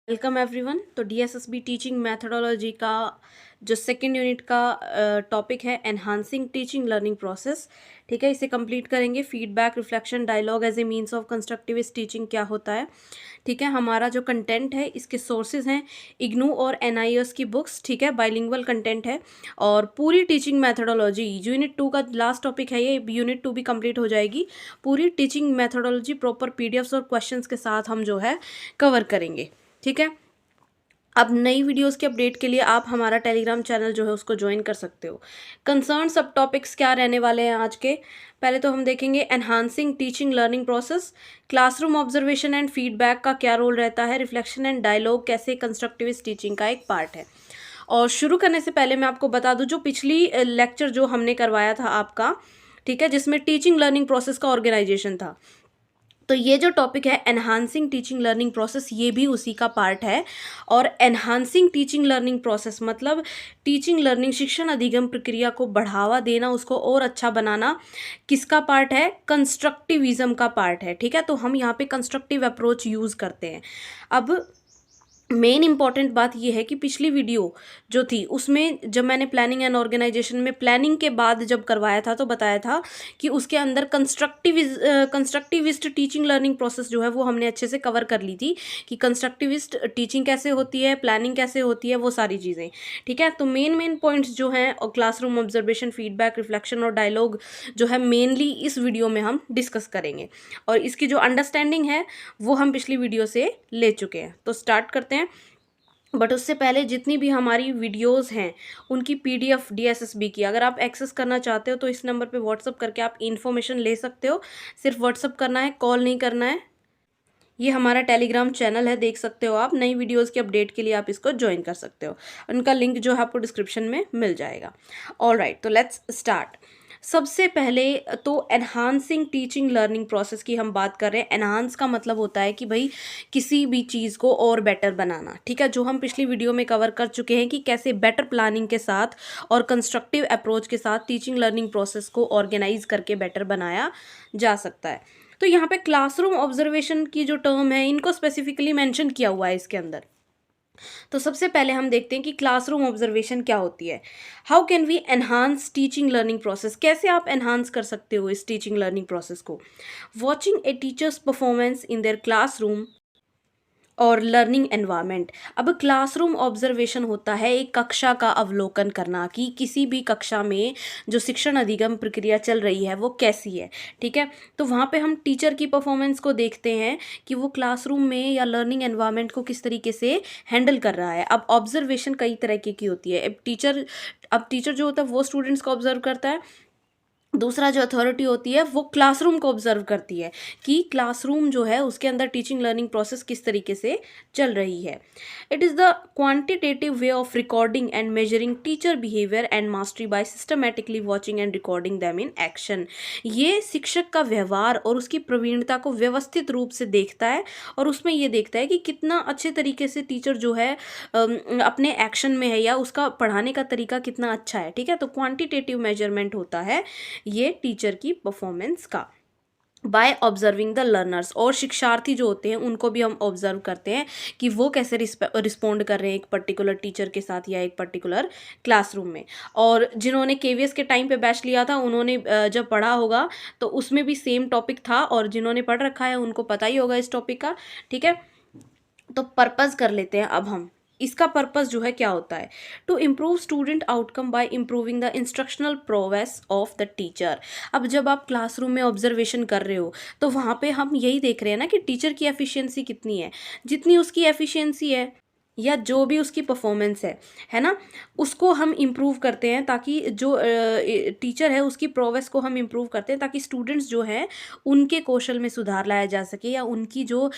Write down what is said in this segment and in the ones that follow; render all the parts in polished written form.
Welcome everyone. तो DSSB teaching methodology का जो सेकंड यूनिट का टॉपिक है एनहांसिंग टीचिंग लर्निंग प्रोसेस। ठीक है, इसे कंप्लीट करेंगे। Feedback, reflection, dialogue as a means of constructivist teaching क्या होता है। ठीक है, हमारा जो कंटेंट है इसके सोर्सेज हैं इग्नू और एनआईएस की बुक्स। ठीक है, बाइलिंगुअल कंटेंट है और पूरी टीचिंग मैथडोलॉजी यूनिट 2 का लास्ट टॉपिक है। ये यूनिट 2 भी कंप्लीट हो जाएगी। पूरी टीचिंग मैथडोलॉजी प्रॉपर पीडीएफ्स और क्वेश्चंस के साथ हम जो है कवर करेंगे। ठीक है, अब नई वीडियोस के अपडेट के लिए आप हमारा टेलीग्राम चैनल जो है उसको ज्वाइन कर सकते हो। कंसर्न सब टॉपिक्स क्या रहने वाले हैं आज के, पहले तो हम देखेंगे enhancing teaching learning process, classroom observation and feedback का क्या रोल रहता है, रिफ्लेक्शन एंड डायलॉग कैसे कंस्ट्रक्टिविस्ट टीचिंग का एक पार्ट है। और शुरू करने से पहले मैं आपको बता दूं, जो पिछली लेक्चर जो हमने करवाया था आपका, ठीक है, जिसमें टीचिंग लर्निंग प्रोसेस का ऑर्गेनाइजेशन था, तो ये जो टॉपिक है एनहांसिंग टीचिंग लर्निंग प्रोसेस, ये भी उसी का पार्ट है। और एनहांसिंग टीचिंग लर्निंग प्रोसेस मतलब टीचिंग लर्निंग शिक्षण अधिगम प्रक्रिया को बढ़ावा देना, उसको और अच्छा बनाना, किसका पार्ट है? कंस्ट्रक्टिविज्म का पार्ट है। ठीक है, तो हम यहाँ पे कंस्ट्रक्टिव अप्रोच यूज़ करते हैं। अब मेन इंपॉर्टेंट बात यह है कि पिछली वीडियो जो थी उसमें जब मैंने प्लानिंग एंड ऑर्गेनाइजेशन में प्लानिंग के बाद जब करवाया था तो बताया था कि उसके अंदर कंस्ट्रक्टिविस्ट टीचिंग लर्निंग प्रोसेस जो है वो हमने अच्छे से कवर कर ली थी कि कंस्ट्रक्टिविस्ट टीचिंग कैसे होती है, प्लानिंग कैसे होती है, वो सारी चीज़ें। ठीक है, तो मेन पॉइंट्स जो हैं और क्लासरूम ऑब्जर्वेशन, फीडबैक, रिफ्लेक्शन और डायलॉग जो है मेनली इस वीडियो में हम डिस्कस करेंगे। और इसकी जो अंडरस्टैंडिंग है वो हम पिछली वीडियो से ले चुके हैं। तो स्टार्ट करते हैं। बट उससे पहले जितनी भी हमारी वीडियोस हैं उनकी पीडीएफ डीएसएसबी की अगर आप एक्सेस करना चाहते हो तो इस नंबर पे व्हाट्सअप करके आप इन्फॉर्मेशन ले सकते हो। सिर्फ व्हाट्सअप करना है, कॉल नहीं करना है। ये हमारा टेलीग्राम चैनल है, देख सकते हो आप। नई वीडियोस के अपडेट के लिए आप इसको ज्वाइन कर सकते हो। उनका लिंक जो है आपको डिस्क्रिप्शन में मिल जाएगा। ऑल राइट, तो लेट्स स्टार्ट। सबसे पहले तो एनहांसिंग टीचिंग लर्निंग प्रोसेस की हम बात कर रहे हैं। एनहांस का मतलब होता है कि भाई किसी भी चीज़ को और बेटर बनाना। ठीक है, जो हम पिछली वीडियो में कवर कर चुके हैं कि कैसे बेटर प्लानिंग के साथ और कंस्ट्रक्टिव अप्रोच के साथ टीचिंग लर्निंग प्रोसेस को ऑर्गेनाइज करके बेटर बनाया जा सकता है। तो यहाँ पे क्लासरूम ऑब्जर्वेशन की जो टर्म है इनको स्पेसिफिकली मेंशन किया हुआ है इसके अंदर। तो सबसे पहले हम देखते हैं कि क्लासरूम ऑब्जर्वेशन क्या होती है। How can we enhance teaching learning process, कैसे आप एनहांस कर सकते हो इस टीचिंग लर्निंग प्रोसेस को। Watching a teacher's performance in their classroom और लर्निंग एनवायरनमेंट। अब क्लासरूम ऑब्जर्वेशन होता है एक कक्षा का अवलोकन करना कि किसी भी कक्षा में जो शिक्षण अधिगम प्रक्रिया चल रही है वो कैसी है। ठीक है, तो वहाँ पे हम टीचर की परफॉर्मेंस को देखते हैं कि वो क्लासरूम में या लर्निंग एनवायरनमेंट को किस तरीके से हैंडल कर रहा है। अब ऑब्जर्वेशन कई तरह की होती है। अब टीचर जो होता है वो स्टूडेंट्स को ऑब्जर्व करता है। दूसरा जो अथॉरिटी होती है वो क्लासरूम को ऑब्जर्व करती है कि क्लासरूम जो है उसके अंदर टीचिंग लर्निंग प्रोसेस किस तरीके से चल रही है। It is the quantitative way of recording and measuring teacher behaviour and mastery by systematically watching and recording them in action. ये शिक्षक का व्यवहार और उसकी प्रवीणता को व्यवस्थित रूप से देखता है और उसमें ये देखता है कि कितना अच्छे तरीके से टीचर जो है अपने एक्शन में है या उसका पढ़ाने का तरीका कितना अच्छा है। ठीक है, तो क्वांटिटेटिव मेजरमेंट होता है ये टीचर की परफॉर्मेंस का बाय ऑब्जर्विंग द लर्नर्स। और शिक्षार्थी जो होते हैं उनको भी हम ऑब्जर्व करते हैं कि वो कैसे रिस्पॉन्ड कर रहे हैं एक पर्टिकुलर टीचर के साथ या एक पर्टिकुलर क्लासरूम में। और जिन्होंने केवीएस के टाइम पे बैच लिया था उन्होंने जब पढ़ा होगा तो उसमें भी सेम टॉपिक था और जिन्होंने पढ़ रखा है उनको पता ही होगा इस टॉपिक का। ठीक है, तो पर्पस कर लेते हैं अब हम। इसका पर्पस जो है क्या होता है? To improve student outcome by improving the instructional prowess of the teacher. अब जब आप क्लासरूम में ऑब्जर्वेशन कर रहे हो तो वहाँ पे हम यही देख रहे हैं ना कि टीचर की एफिशिएंसी कितनी है। जितनी उसकी एफिशिएंसी है या जो भी उसकी परफॉर्मेंस है ना, उसको हम इम्प्रूव करते हैं ताकि जो टीचर है उसकी प्रोवेस को हम इम्प्रूव करते हैं ताकि स्टूडेंट्स जो हैं उनके कौशल में सुधार लाया जा सके या उनकी जो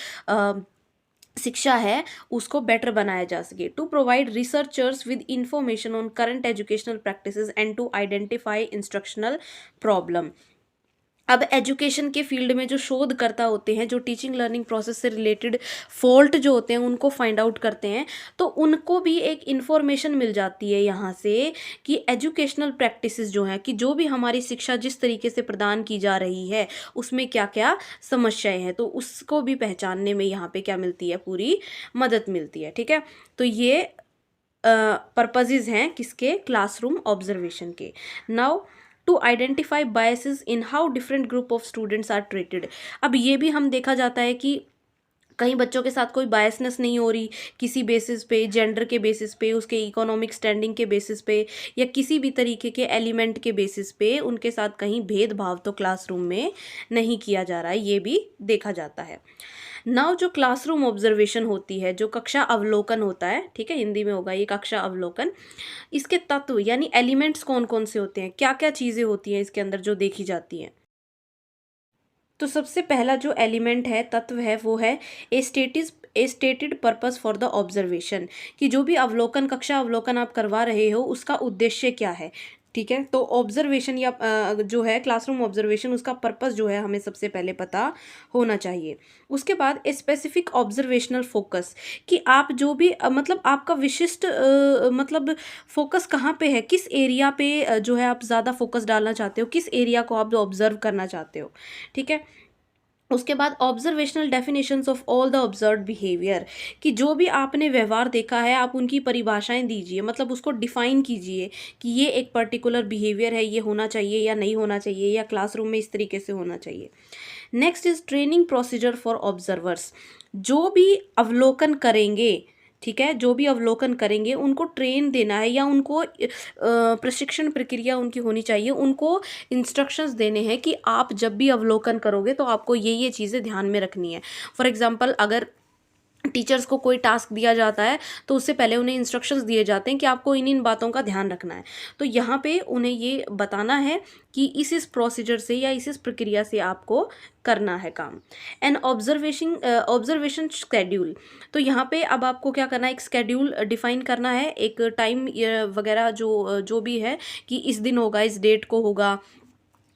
शिक्षा है उसको बेटर बनाया जा सके। To provide researchers with information on current educational practices and to identify instructional problem. अब एजुकेशन के फील्ड में जो शोधकर्ता होते हैं, जो टीचिंग लर्निंग प्रोसेस से रिलेटेड फॉल्ट जो होते हैं उनको फाइंड आउट करते हैं, तो उनको भी एक इन्फॉर्मेशन मिल जाती है यहाँ से कि एजुकेशनल प्रैक्टिसेस जो हैं, कि जो भी हमारी शिक्षा जिस तरीके से प्रदान की जा रही है उसमें क्या क्या समस्याएं हैं, तो उसको भी पहचानने में यहाँ पे क्या मिलती है, पूरी मदद मिलती है। ठीक है, तो ये पर्पजेज हैं किसके, क्लासरूम ऑब्जर्वेशन के। Now to identify biases in how different group of students are treated. अब ये भी हम देखा जाता है कि कहीं बच्चों के साथ कोई बायसनेस नहीं हो रही किसी बेसिस पे, जेंडर के बेसिस पे, उसके इकोनॉमिक स्टैंडिंग के बेसिस पे, या किसी भी तरीके के एलिमेंट के बेसिस पे उनके साथ कहीं भेदभाव तो क्लासरूम में नहीं किया जा रहा है, ये भी देखा जाता है। नाउ जो क्लासरूम ऑब्जर्वेशन होती है, जो कक्षा अवलोकन होता है, ठीक है, हिंदी में होगा ये कक्षा अवलोकन, इसके तत्व यानी एलिमेंट्स कौन कौन से होते हैं, क्या क्या चीज़ें होती हैं इसके अंदर जो देखी जाती हैं। तो सबसे पहला जो एलिमेंट है, तत्व है, वो है a stated purpose for the observation, कि जो भी अवलोकन, कक्षा अवलोकन आप करवा रहे हो उसका उद्देश्य क्या है। ठीक है, तो ऑब्जर्वेशन या जो है क्लासरूम ऑब्जर्वेशन, उसका पर्पस जो है हमें सबसे पहले पता होना चाहिए। उसके बाद ए स्पेसिफिक ऑब्जर्वेशनल फोकस, कि आप जो भी मतलब आपका विशिष्ट मतलब फोकस कहाँ पे है, किस एरिया पे जो है आप ज़्यादा फोकस डालना चाहते हो, किस एरिया को आप ऑब्जर्व करना चाहते हो। ठीक है, उसके बाद observational definitions of all the observed behaviour, कि जो भी आपने व्यवहार देखा है आप उनकी परिभाषाएं दीजिए, मतलब उसको डिफाइन कीजिए कि ये एक पर्टिकुलर बिहेवियर है, ये होना चाहिए या नहीं होना चाहिए, या क्लासरूम में इस तरीके से होना चाहिए। Next is training procedure for observers, जो भी अवलोकन करेंगे, ठीक है, जो भी अवलोकन करेंगे उनको ट्रेन देना है, या उनको प्रशिक्षण प्रक्रिया उनकी होनी चाहिए, उनको इंस्ट्रक्शंस देने हैं कि आप जब भी अवलोकन करोगे तो आपको ये चीज़ें ध्यान में रखनी है। फॉर एग्जांपल, अगर टीचर्स को कोई टास्क दिया जाता है तो उससे पहले उन्हें इंस्ट्रक्शंस दिए जाते हैं कि आपको इन इन बातों का ध्यान रखना है, तो यहाँ पे उन्हें ये बताना है कि इस प्रोसीजर से या इस प्रक्रिया से आपको करना है काम। एंड ऑब्जर्वेशन स्केड्यूल, तो यहाँ पे अब आपको क्या करना है, एक स्केड्यूल डिफाइन करना है, एक टाइम वगैरह जो भी है कि इस दिन होगा, इस डेट को होगा,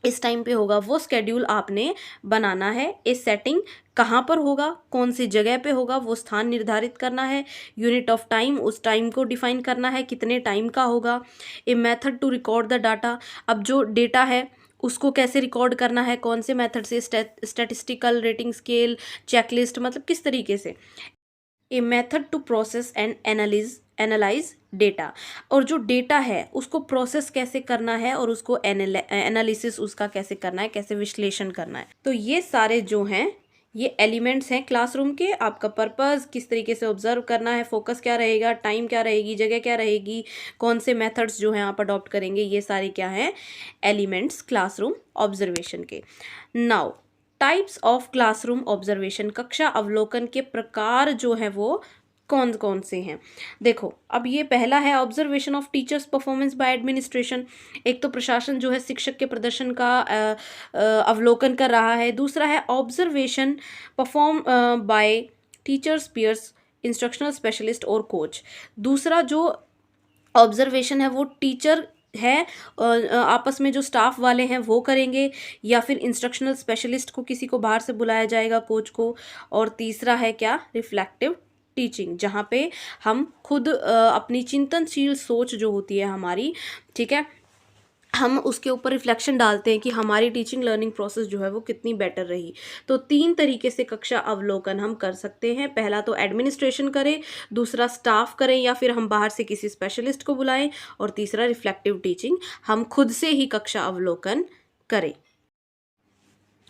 इस टाइम पे होगा, वो स्केड्यूल आपने बनाना है। इस सेटिंग कहाँ पर होगा, कौन सी जगह पे होगा, वो स्थान निर्धारित करना है। यूनिट ऑफ टाइम, उस टाइम को डिफाइन करना है, कितने टाइम का होगा। A method to record the data, अब जो डेटा है उसको कैसे रिकॉर्ड करना है, कौन से मेथड से, स्टैटिस्टिकल, रेटिंग स्केल, चेकलिस्ट, मतलब किस तरीके से। A method to process and analyse data, और जो डेटा है उसको प्रोसेस कैसे करना है और उसको एनालिसिस उसका कैसे करना है, कैसे विश्लेषण करना है। तो ये सारे जो हैं ये एलिमेंट्स हैं क्लासरूम के। आपका पर्पस, किस तरीके से ऑब्जर्व करना है, फोकस क्या रहेगा, टाइम क्या रहेगी, जगह क्या रहेगी, कौन से मेथड्स जो हैं आप अडॉप्ट करेंगे, ये सारे क्या हैं, एलिमेंट्स क्लासरूम ऑब्जर्वेशन के। Now types of classroom observation, कक्षा अवलोकन के प्रकार जो है वो कौन कौन से हैं। देखो, अब ये पहला है observation of teachers performance by administration, एक तो प्रशासन जो है शिक्षक के प्रदर्शन का अवलोकन कर रहा है। दूसरा है observation perform by teachers, peers, instructional specialist और कोच। दूसरा जो ऑब्जर्वेशन है वो टीचर है आपस में जो स्टाफ वाले हैं वो करेंगे, या फिर इंस्ट्रक्शनल स्पेशलिस्ट को किसी को बाहर से बुलाया जाएगा, कोच को। और तीसरा है क्या, रिफ्लेक्टिव टीचिंग, जहाँ पे हम खुद अपनी चिंतनशील सोच जो होती है हमारी, ठीक है, हम उसके ऊपर रिफ्लेक्शन डालते हैं कि हमारी टीचिंग लर्निंग प्रोसेस जो है वो कितनी बेटर रही। तो 3 तरीके से कक्षा अवलोकन हम कर सकते हैं। पहला तो एडमिनिस्ट्रेशन करें, दूसरा स्टाफ करें या फिर हम बाहर से किसी स्पेशलिस्ट को बुलाएं, और तीसरा रिफ्लेक्टिव टीचिंग, हम खुद से ही कक्षा अवलोकन करें।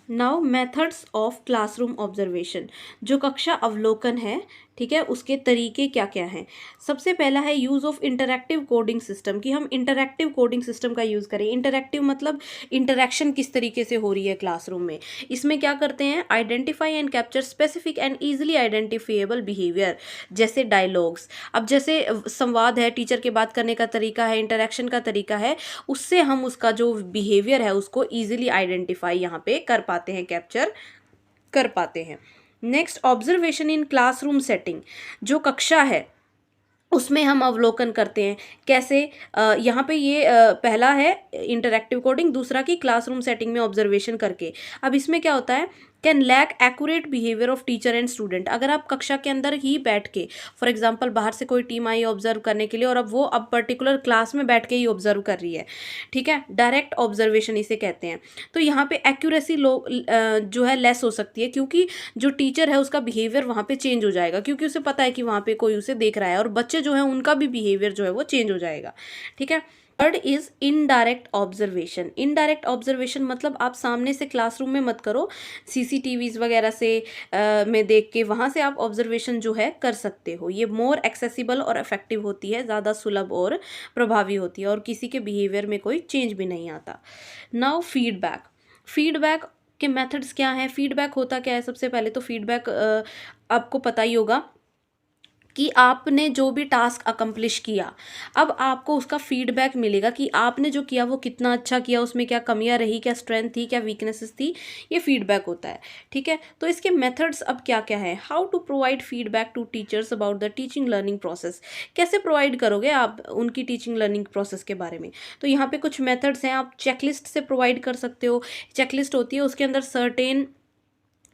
Now methods of classroom observation, जो कक्षा अवलोकन है, ठीक है, उसके तरीके क्या क्या हैं। सबसे पहला है use of interactive coding system, कि हम इंटरैक्टिव कोडिंग सिस्टम का यूज़ करें। इंटरैक्टिव मतलब इंटरैक्शन किस तरीके से हो रही है क्लासरूम में। इसमें क्या करते हैं, identify and capture specific and easily identifiable behaviour, जैसे डायलॉग्स। अब जैसे संवाद है, टीचर के बात करने का तरीका है, इंटरैक्शन का तरीका है, उससे हम उसका जो बिहेवियर है उसको ईजिली आइडेंटिफाई यहाँ पे कर पाते हैं, कैप्चर कर पाते हैं। Next, observation in classroom setting, जो कक्षा है उसमें हम अवलोकन करते हैं कैसे। यहाँ पे ये पहला है इंटरैक्टिव कोडिंग, दूसरा कि क्लासरूम सेटिंग में ऑब्जर्वेशन करके। अब इसमें क्या होता है, can lack accurate behaviour of teacher and student. अगर आप कक्षा के अंदर ही बैठ के, फॉर एग्जांपल बाहर से कोई टीम आई ऑब्जर्व करने के लिए, और अब पर्टिकुलर क्लास में बैठ के ही ऑब्जर्व कर रही है, ठीक है, डायरेक्ट ऑब्जर्वेशन इसे कहते हैं। तो यहाँ पे एक्यूरेसी जो है लेस हो सकती है, क्योंकि जो टीचर है उसका बिहेवियर वहाँ पे चेंज हो जाएगा, क्योंकि उसे पता है कि वहाँ पे कोई उसे देख रहा है, और बच्चे जो है उनका भी बिहेवियर जो है वो चेंज हो जाएगा, ठीक है। Third is indirect observation. Indirect observation मतलब आप सामने से क्लासरूम में मत करो, सीसीटीवीज वगैरह से में देख के वहाँ से आप ऑब्जर्वेशन जो है कर सकते हो। ये मोर एक्सेसिबल और इफेक्टिव होती है, ज़्यादा सुलभ और प्रभावी होती है, और किसी के बिहेवियर में कोई चेंज भी नहीं आता। Now feedback. फीडबैक के मेथड्स क्या हैं, फीडबैक होता क्या है। सबसे पहले तो फीडबैक आपको पता ही होगा कि आपने जो भी टास्क अकम्प्लिश किया, अब आपको उसका फीडबैक मिलेगा कि आपने जो किया वो कितना अच्छा किया, उसमें क्या कमियां रही, क्या स्ट्रेंथ थी, क्या वीकनेसेस थी, ये फीडबैक होता है, ठीक है। तो इसके मेथड्स अब क्या क्या है, how to provide feedback to teachers about the teaching learning process. कैसे प्रोवाइड करोगे आप उनकी टीचिंग लर्निंग प्रोसेस के बारे में। तो यहाँ पे कुछ मेथड्स हैं, आप चेकलिस्ट से प्रोवाइड कर सकते हो। चेकलिस्ट होती है, उसके अंदर सर्टेन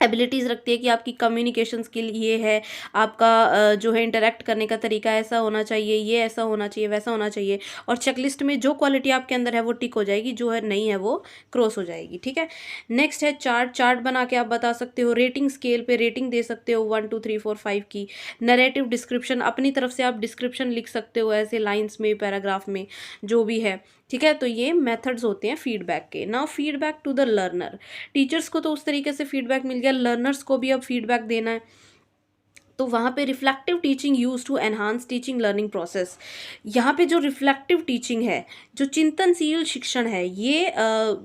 एबिलिटीज़ रखती है कि आपकी कम्युनिकेशन स्किल ये है, आपका जो है इंटरेक्ट करने का तरीका ऐसा होना चाहिए, ये ऐसा होना चाहिए, वैसा होना चाहिए, और चेकलिस्ट में जो क्वालिटी आपके अंदर है वो टिक हो जाएगी, जो है नहीं है वो क्रॉस हो जाएगी, ठीक है। नेक्स्ट है चार्ट। चार्ट बना के आप बता सकते हो, रेटिंग स्केल पे रेटिंग दे सकते हो 1 2 3 4 5 की। नरेटिव डिस्क्रिप्शन, अपनी तरफ से आप डिस्क्रिप्शन लिख सकते हो ऐसे लाइन्स में, पैराग्राफ में, जो भी है, ठीक है। तो ये मेथड्स होते हैं फीडबैक के। Now feedback to the learner. Teachers को तो उस तरीके से फीडबैक मिल गया, लर्नर्स को भी अब फीडबैक देना है। तो वहाँ पे reflective teaching use to enhance teaching learning process. यहाँ पे जो रिफ्लेक्टिव टीचिंग है, जो चिंतनशील शिक्षण है, ये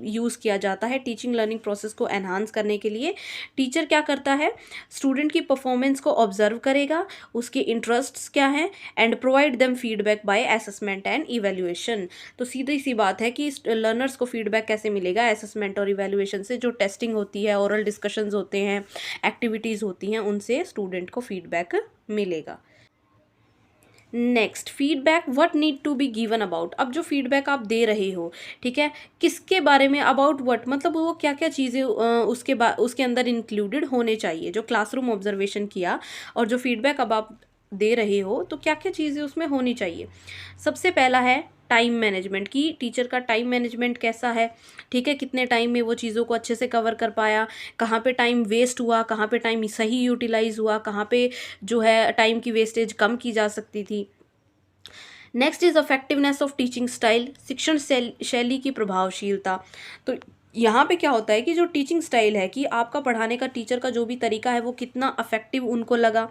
यूज़ किया जाता है टीचिंग लर्निंग प्रोसेस को एनहांस करने के लिए। टीचर क्या करता है, स्टूडेंट की परफॉर्मेंस को ऑब्जर्व करेगा, उसके इंटरेस्ट्स क्या हैं, and provide them feedback by assessment and evaluation. तो सीधी सी बात है कि लर्नर्स को फीडबैक कैसे मिलेगा, असेसमेंट और इवेल्युएशन से। जो टेस्टिंग होती है, ओरल डिस्कशंस होते हैं, एक्टिविटीज़ होती हैं, उनसे स्टूडेंट को फीडबैक मिलेगा। Next, feedback what need to be given about. अब जो फीडबैक आप दे रहे हो, ठीक है, किसके बारे में, अबाउट व्हाट मतलब वो क्या क्या चीज़ें उसके अंदर इंक्लूडेड होने चाहिए। जो क्लासरूम ऑब्जर्वेशन किया और जो फीडबैक अब आप दे रहे हो, तो क्या क्या चीज़ें उसमें होनी चाहिए। सबसे पहला है टाइम मैनेजमेंट, की टीचर का टाइम मैनेजमेंट कैसा है, ठीक है, कितने टाइम में वो चीज़ों को अच्छे से कवर कर पाया, कहाँ पे टाइम वेस्ट हुआ, कहाँ पे टाइम सही यूटिलाइज हुआ, कहाँ पे जो है टाइम की वेस्टेज कम की जा सकती थी। Next is effectiveness of teaching style, शिक्षण शैली की प्रभावशीलता। तो यहाँ पे क्या होता है कि जो टीचिंग स्टाइल है, कि आपका पढ़ाने का, टीचर का जो भी तरीका है वो कितना अफेक्टिव उनको लगा।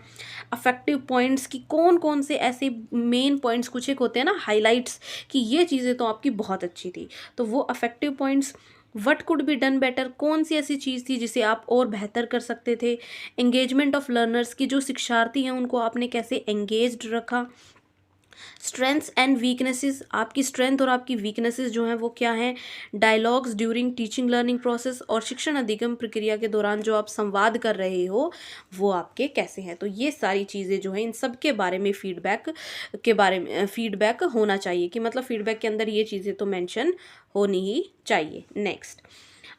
अफेक्टिव पॉइंट्स की कौन कौन से ऐसे मेन पॉइंट्स, कुछ एक होते हैं ना हाइलाइट्स, कि ये चीज़ें तो आपकी बहुत अच्छी थी, तो वो affective points. What could be done better, कौन सी ऐसी चीज़ थी जिसे आप और बेहतर कर सकते थे। एंगेजमेंट ऑफ लर्नर्स, की जो शिक्षार्थी हैं उनको आपने कैसे एंगेज्ड रखा। स्ट्रेंथ्स एंड वीकनेसेस, आपकी स्ट्रेंथ और आपकी वीकनेसेस जो हैं वो क्या हैं। Dialogues during teaching learning process, और शिक्षण अधिगम प्रक्रिया के दौरान जो आप संवाद कर रहे हो वो आपके कैसे हैं। तो ये सारी चीज़ें जो हैं, इन सब के बारे में फीडबैक होना चाहिए, कि मतलब फीडबैक के अंदर ये चीज़ें तो मेंशन होनी ही चाहिए। नेक्स्ट,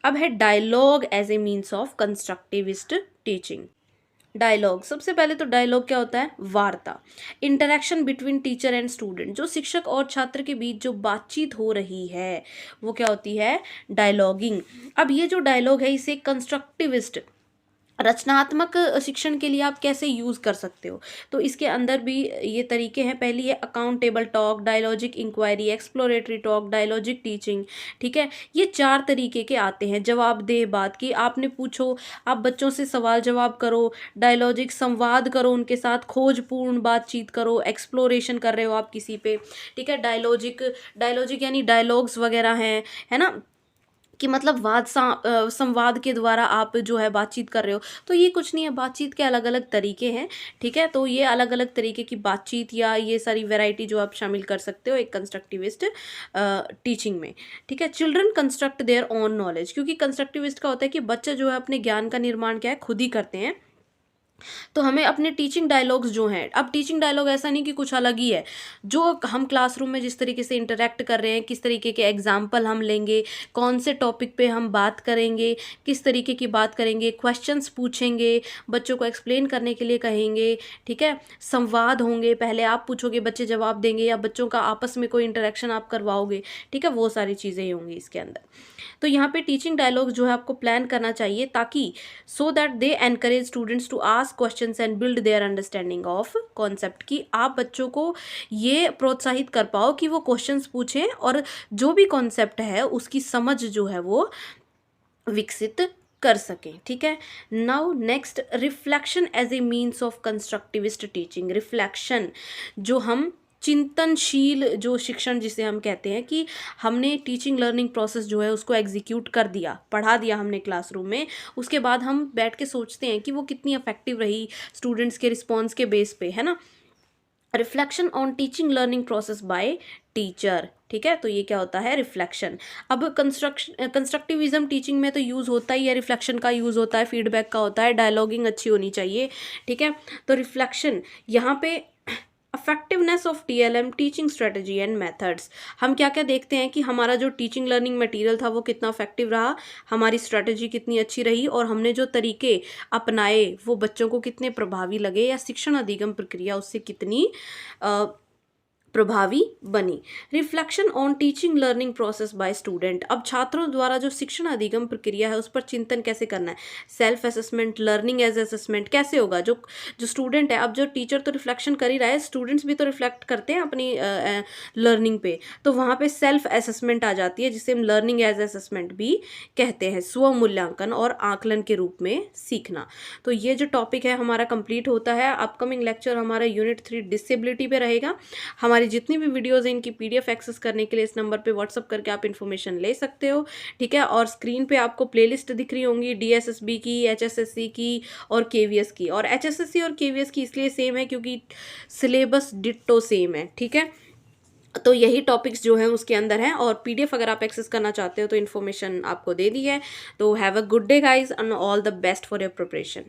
अब है dialogue as a means of constructivist teaching. Dialogue, सबसे पहले तो डायलॉग क्या होता है, वार्ता, interaction between teacher and student. जो शिक्षक और छात्र के बीच जो बातचीत हो रही है वो क्या होती है, डायलॉगिंग। अब ये जो डायलॉग है, इसे कंस्ट्रक्टिविस्ट, रचनात्मक शिक्षण के लिए आप कैसे यूज़ कर सकते हो। तो इसके अंदर भी ये तरीके हैं। पहली है accountable talk, dialogic inquiry, exploratory talk, dialogic teaching, ठीक है। ये 4 तरीके के आते हैं। जवाबदेह बात, की आपने पूछो, आप बच्चों से सवाल जवाब करो। डायलॉजिक, संवाद करो उनके साथ, खोजपूर्ण बातचीत करो, एक्सप्लोरेशन कर रहे हो आप किसी पे, ठीक है। डायलॉजिक डायलॉजिक यानी डायलॉग्स वगैरह हैं, है ना, कि मतलब संवाद के द्वारा आप जो है बातचीत कर रहे हो। तो ये कुछ नहीं है, बातचीत के अलग अलग तरीके हैं, ठीक है। तो ये अलग अलग तरीके की बातचीत या ये सारी वैरायटी जो आप शामिल कर सकते हो एक कंस्ट्रक्टिविस्ट टीचिंग में, ठीक है। Children construct their own knowledge, क्योंकि कंस्ट्रक्टिविस्ट का होता है कि बच्चे जो है अपने ज्ञान का निर्माण क्या है, खुद ही करते हैं। तो हमें अपने टीचिंग डायलॉग्स जो हैं, अब टीचिंग डायलॉग ऐसा नहीं कि कुछ अलग ही है, जो हम क्लासरूम में जिस तरीके से इंटरेक्ट कर रहे हैं, किस तरीके के एग्जाम्पल हम लेंगे, कौन से टॉपिक पे हम बात करेंगे, किस तरीके की बात करेंगे, क्वेश्चंस पूछेंगे, बच्चों को एक्सप्लेन करने के लिए कहेंगे, ठीक है, संवाद होंगे, पहले आप पूछोगे बच्चे जवाब देंगे, या बच्चों का आपस में कोई इंटरेक्शन आप करवाओगे, ठीक है, वो सारी चीज़ें ही होंगी इसके अंदर। तो यहाँ पे टीचिंग डायलॉग जो है आपको प्लान करना चाहिए, ताकि so that they encourage students to ask questions and build their understanding of concept, कि आप बच्चों को ये प्रोत्साहित कर पाओ कि वो क्वेश्चंस पूछें और जो भी कॉन्सेप्ट है उसकी समझ जो है वो विकसित कर सकें, ठीक है। Now next, reflection as a means of constructivist teaching. Reflection, जो हम चिंतनशील जो शिक्षण जिसे हम कहते हैं, कि हमने टीचिंग लर्निंग प्रोसेस जो है उसको एग्जीक्यूट कर दिया, पढ़ा दिया हमने क्लासरूम में, उसके बाद हम बैठ के सोचते हैं कि वो कितनी इफेक्टिव रही स्टूडेंट्स के रिस्पॉन्स के बेस पे, है ना। Reflection on teaching learning process by teacher, ठीक है, तो ये क्या होता है, रिफ्लेक्शन। अब कंस्ट्रक्टिविज्म टीचिंग में तो यूज़ होता ही है, रिफ्लेक्शन का यूज़ होता है, फीडबैक का होता है, डायलॉगिंग अच्छी होनी चाहिए, ठीक है। तो रिफ्लेक्शन यहाँ पे effectiveness of TLM, teaching strategy and methods, हम क्या क्या देखते हैं कि हमारा जो टीचिंग लर्निंग मटेरियल था वो कितना इफेक्टिव रहा, हमारी स्ट्रेटजी कितनी अच्छी रही, और हमने जो तरीके अपनाए वो बच्चों को कितने प्रभावी लगे, या शिक्षण अधिगम प्रक्रिया उससे कितनी प्रभावी बनी। Reflection on teaching learning process by student, अब छात्रों द्वारा जो शिक्षण अधिगम प्रक्रिया है उस पर चिंतन कैसे करना है, self assessment, learning as assessment कैसे होगा, जो जो स्टूडेंट है, अब जो टीचर तो रिफ्लेक्शन कर ही रहा है, स्टूडेंट्स भी तो रिफ्लेक्ट करते हैं अपनी लर्निंग पे, तो वहाँ पे सेल्फ असेसमेंट आ जाती है, जिसे हम लर्निंग एज असेसमेंट भी कहते हैं, स्व मूल्यांकन और आकलन के रूप में सीखना। तो ये जो टॉपिक है हमारा कंप्लीट होता है। अपकमिंग लेक्चर हमारा यूनिट 3 डिसेबिलिटी पे रहेगा। हमारी जितनी भी वीडियोस हैं इनकी पीडीएफ एक्सेस करने के लिए इस नंबर पे व्हाट्सअप करके आप इन्फॉर्मेशन ले सकते हो, ठीक है। और स्क्रीन पे आपको प्लेलिस्ट दिख रही होंगी डीएसएसबी की, एचएसएससी की और केवीएस की। और एचएसएससी और केवीएस की इसलिए सेम है क्योंकि सिलेबस डिट्टो सेम है, ठीक है। तो यही टॉपिक्स जो हैं उसके अंदर हैं, और पीडीएफ अगर आप एक्सेस करना चाहते हो तो इन्फॉर्मेशन आपको दे दी है। तो have a good day guys and all the best for your preparation.